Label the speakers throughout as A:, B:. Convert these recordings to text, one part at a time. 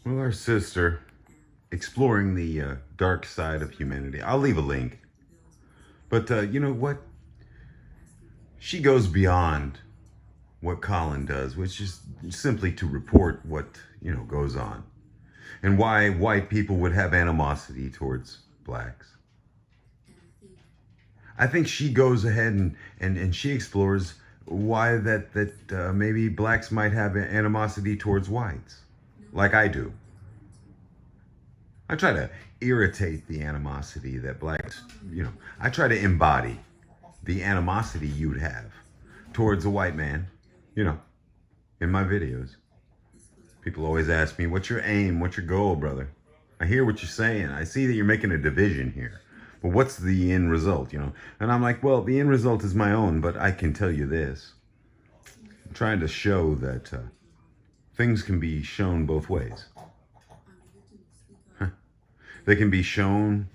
A: Well, our sister, exploring the dark side of humanity. I'll leave a link. But you know what? She goes beyond what Colin does, which is simply to report what, goes on. And why white people would have animosity towards blacks. I think she goes ahead and she explores why that maybe blacks might have animosity towards whites, like I do. I try to irritate the animosity that blacks, I try to embody the animosity you'd have towards a white man, you know, in my videos. People always ask me, what's your aim? What's your goal, brother? I hear what you're saying. I see that you're making a division here. But what's the end result, And I'm like, well, the end result is my own, but I can tell you this. I'm trying to show that things can be shown both ways. They can be shown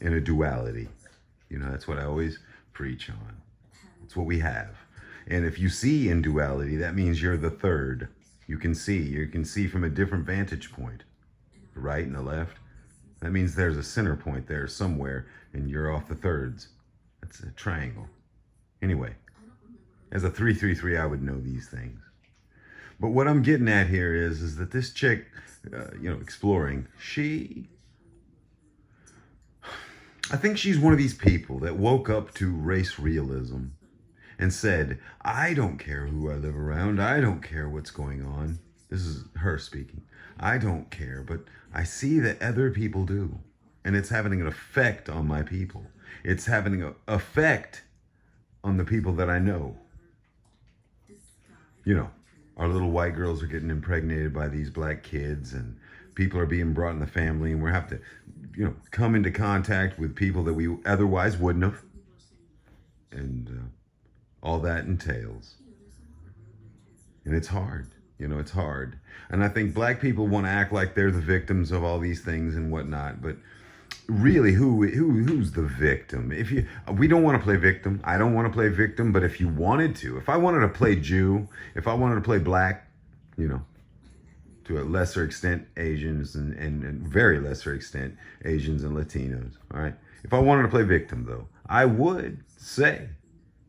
A: in a duality. That's what I always preach on. It's what we have. And if you see in duality, that means you're the third. You can see from a different vantage point, the right and the left. That means there's a center point there somewhere, and you're off the thirds. That's a triangle. Anyway, as a 333, I would know these things. But what I'm getting at here is that this chick, exploring, I think she's one of these people that woke up to race realism and said, I don't care who I live around. I don't care what's going on. This is her speaking. I don't care, but I see that other people do. And it's having an effect on my people. It's having an effect on the people that I know. Our little white girls are getting impregnated by these black kids, and people are being brought in the family, and we have to, come into contact with people that we otherwise wouldn't have. And all that entails. And it's hard. It's hard. And I think black people want to act like they're the victims of all these things and whatnot. But really, who's the victim? We don't want to play victim. I don't want to play victim. But if you wanted to, if I wanted to play Jew, if I wanted to play black, to a lesser extent, Asians and very lesser extent, Asians and Latinos. All right. If I wanted to play victim, though, I would say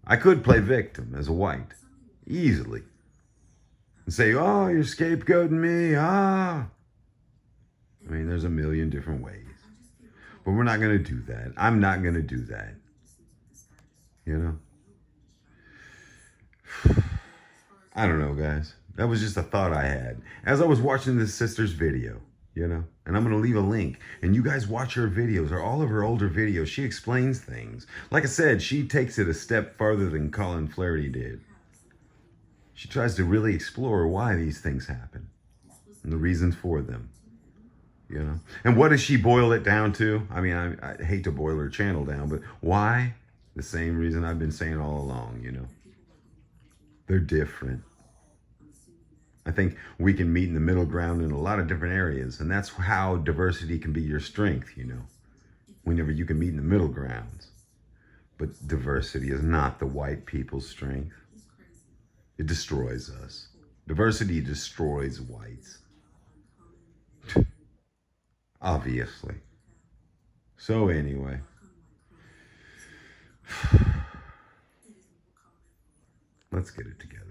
A: I could play victim as a white easily and say, oh, you're scapegoating me. I mean, there's a million different ways, but we're not going to do that. I'm not going to do that. I don't know, guys. That was just a thought I had as I was watching this sister's video, and I'm going to leave a link, and you guys watch her videos or all of her older videos. She explains things. Like I said, she takes it a step farther than Colin Flaherty did. She tries to really explore why these things happen and the reasons for them, And what does she boil it down to? I mean, I hate to boil her channel down, but why? The same reason I've been saying all along, They're different. I think we can meet in the middle ground in a lot of different areas, and that's how diversity can be your strength, whenever you can meet in the middle grounds. But diversity is not the white people's strength. It destroys us. Diversity destroys whites. Obviously. So anyway. Let's get it together.